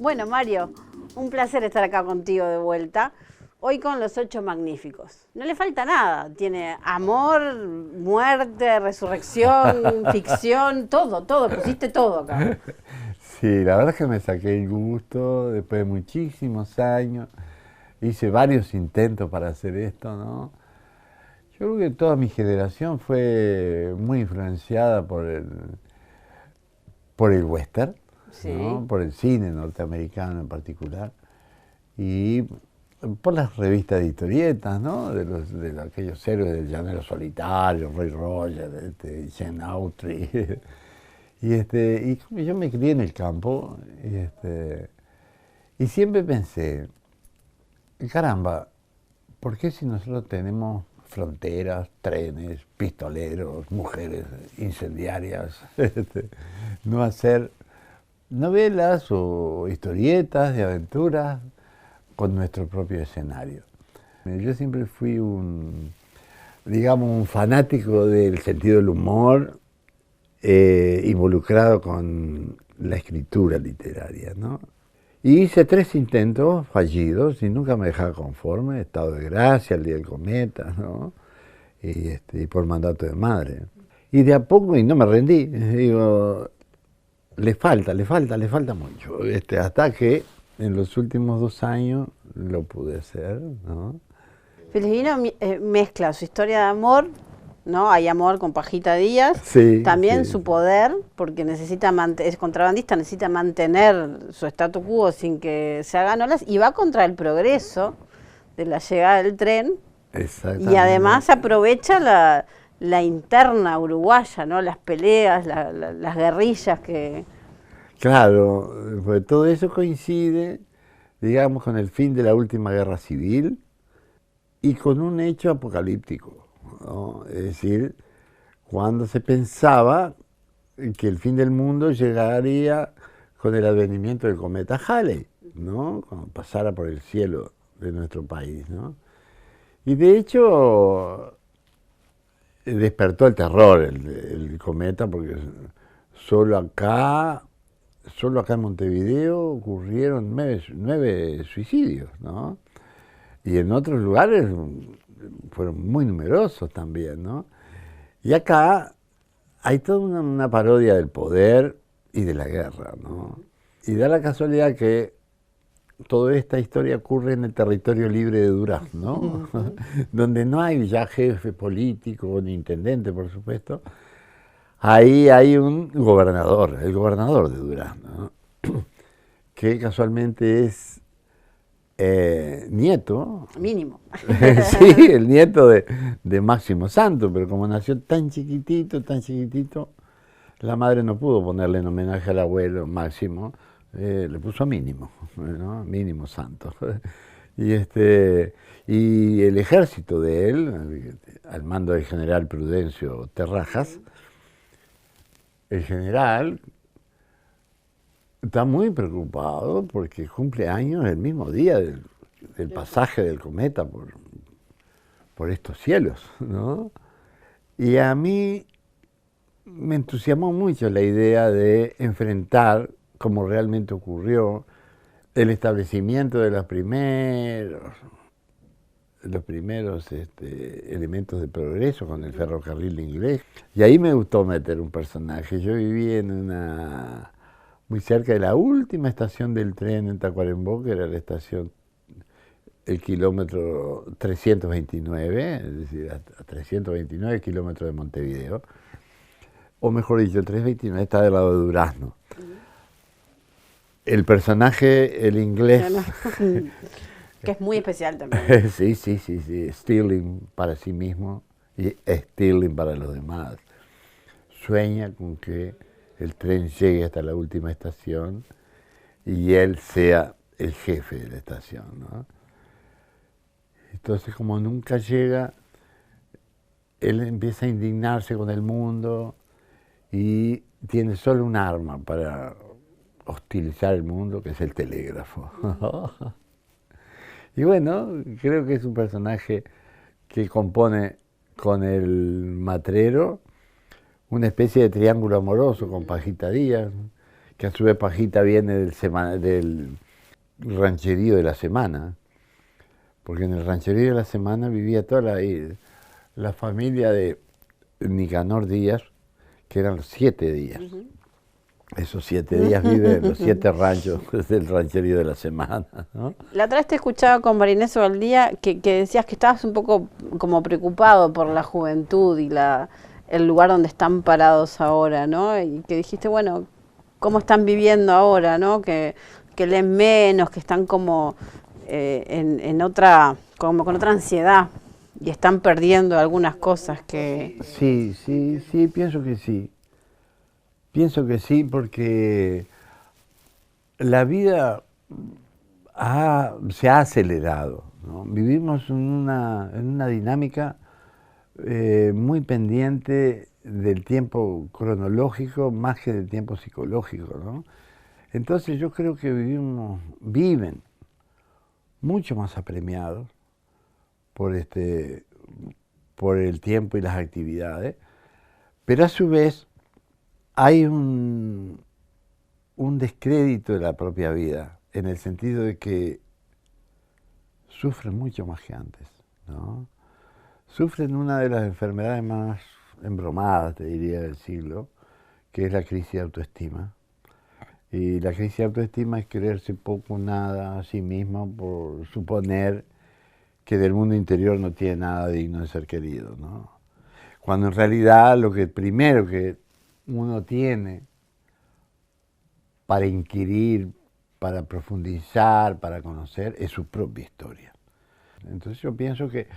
Bueno, Mario, un placer estar acá contigo de vuelta. Hoy con los 8 magníficos. No le falta nada. Tiene amor, muerte, resurrección, ficción, todo. Pusiste todo acá. Sí, la verdad es que me saqué el gusto después de muchísimos años. Hice varios intentos para hacer esto, ¿no? Yo creo que toda mi generación fue muy influenciada por el western, Sí. ¿no? Por el cine norteamericano en particular, y por las revistas de historietas, ¿no? De aquellos héroes del Llanero Solitario, Roy Rogers, Jane Autry. Y como yo me crié en el campo, y siempre pensé, caramba, ¿por qué si nosotros tenemos fronteras, trenes, pistoleros, mujeres incendiarias, no hacer novelas o historietas de aventuras con nuestro propio escenario? Yo siempre fui digamos, un fanático del sentido del humor, involucrado con la escritura literaria, ¿no? Y hice 3 intentos fallidos y nunca me dejaba conforme, Estado de Gracia, El Día del Cometa, ¿no? Y por mandato de madre. Y de a poco, y no me rendí, digo, le falta mucho, hasta que en los últimos 2 años lo pude hacer, ¿no? Filipino mezcla su historia de amor, ¿no? Hay amor con Pajita Díaz. Sí, También sí. su poder, porque es contrabandista, necesita mantener su statu quo sin que se hagan olas, y va contra el progreso de la llegada del tren. Y además Exactamente. aprovecha la interna uruguaya, ¿no? Las peleas, las guerrillas que... Claro, pues todo eso coincide, digamos, con el fin de la última guerra civil y con un hecho apocalíptico, ¿no? Es decir, cuando se pensaba que el fin del mundo llegaría con el advenimiento del cometa Halley, ¿no? Cuando pasara por el cielo de nuestro país, ¿no? Y de hecho despertó el terror el cometa, porque solo acá, solo acá en Montevideo ocurrieron 9 suicidios, ¿no? Y en otros lugares fueron muy numerosos también, ¿no? Y acá hay toda una parodia del poder y de la guerra, ¿no? Y da la casualidad que toda esta historia ocurre en el territorio libre de Durazno, ¿no? Donde no hay ya jefe político ni intendente, por supuesto. Ahí hay un gobernador, el gobernador de Durazno, ¿no? Que casualmente es nieto, Mínimo. sí, el nieto de Máximo Santo, pero como nació tan chiquitito, la madre no pudo ponerle en homenaje al abuelo Máximo, le puso Mínimo, ¿no? Mínimo Santo. Y, y el ejército de él, al mando del general Prudencio Terrajas, el general está muy preocupado porque cumple años el mismo día del pasaje del cometa por estos cielos, ¿no? Y a mí me entusiasmó mucho la idea de enfrentar, como realmente ocurrió, el establecimiento de los primeros elementos de progreso con el ferrocarril inglés. Y ahí me gustó meter un personaje. Yo viví muy cerca de la última estación del tren en Tacuarembó, que era el kilómetro 329, es decir, a 329 kilómetros de Montevideo. O mejor dicho, el 329 está del lado de Durazno. El personaje, el inglés, que es muy especial también. sí, Stirling para sí mismo y Stirling para los demás. Sueña con que el tren llegue hasta la última estación y él sea el jefe de la estación, ¿no? Entonces, como nunca llega, él empieza a indignarse con el mundo y tiene solo un arma para hostilizar el mundo, que es el telégrafo. Y bueno, creo que es un personaje que compone con el matrero una especie de triángulo amoroso con Pajita Díaz, que a su vez Pajita viene del rancherío de la semana, porque en el rancherío de la semana vivía toda la familia de Nicanor Díaz, que eran los 7 días. Esos 7 días viven en los 7 ranchos del rancherío de la semana, ¿no? La otra vez te escuchaba con Marinés Valdía que decías que estabas un poco como preocupado por la juventud y el lugar donde están parados ahora, ¿no? Y que dijiste, bueno, cómo están viviendo ahora, ¿no? Que leen menos, que están como en otra, como con otra ansiedad y están perdiendo algunas cosas que... Sí, pienso que sí. Pienso que sí, porque la vida se ha acelerado, ¿no? Vivimos en una dinámica muy pendiente del tiempo cronológico más que del tiempo psicológico, ¿no? Entonces yo creo que viven mucho más apremiados por el tiempo y las actividades, pero a su vez hay un descrédito de la propia vida, en el sentido de que sufren mucho más que antes, ¿no? Sufren una de las enfermedades más embromadas, te diría, del siglo, que es la crisis de autoestima. Y la crisis de autoestima es creerse poco, nada a sí mismo por suponer que del mundo interior no tiene nada digno de ser querido, ¿no? Cuando en realidad lo que primero que uno tiene para inquirir, para profundizar, para conocer, es su propia historia. Entonces yo pienso que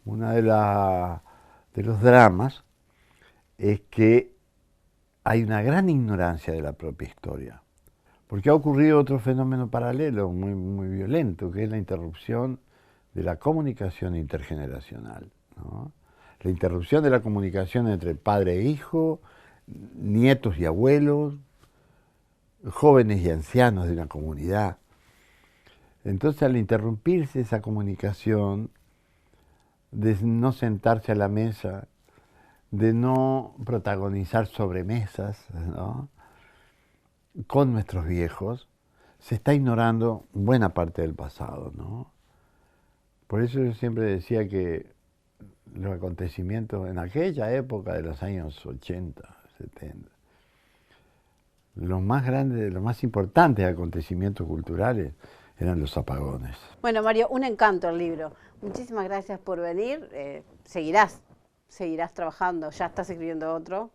uno de los dramas es que hay una gran ignorancia de la propia historia, porque ha ocurrido otro fenómeno paralelo muy, muy violento, que es la interrupción de la comunicación intergeneracional, ¿no? La interrupción de la comunicación entre padre e hijo, nietos y abuelos, jóvenes y ancianos de una comunidad. Entonces, al interrumpirse esa comunicación, de no sentarse a la mesa, de no protagonizar sobremesas, ¿no?, con nuestros viejos, se está ignorando buena parte del pasado, ¿no? Por eso yo siempre decía que los acontecimientos en aquella época de los años 80, 70, los más grandes, los más importantes acontecimientos culturales eran los apagones. Bueno, Mario, un encanto el libro. Muchísimas gracias por venir. Seguirás trabajando. ¿Ya estás escribiendo otro?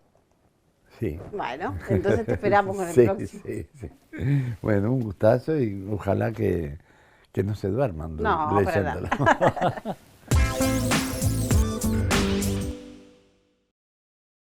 Sí. Bueno, entonces te esperamos con el próximo. Sí. Bueno, un gustazo y ojalá que no se duerman No, leyéndolo. para nada.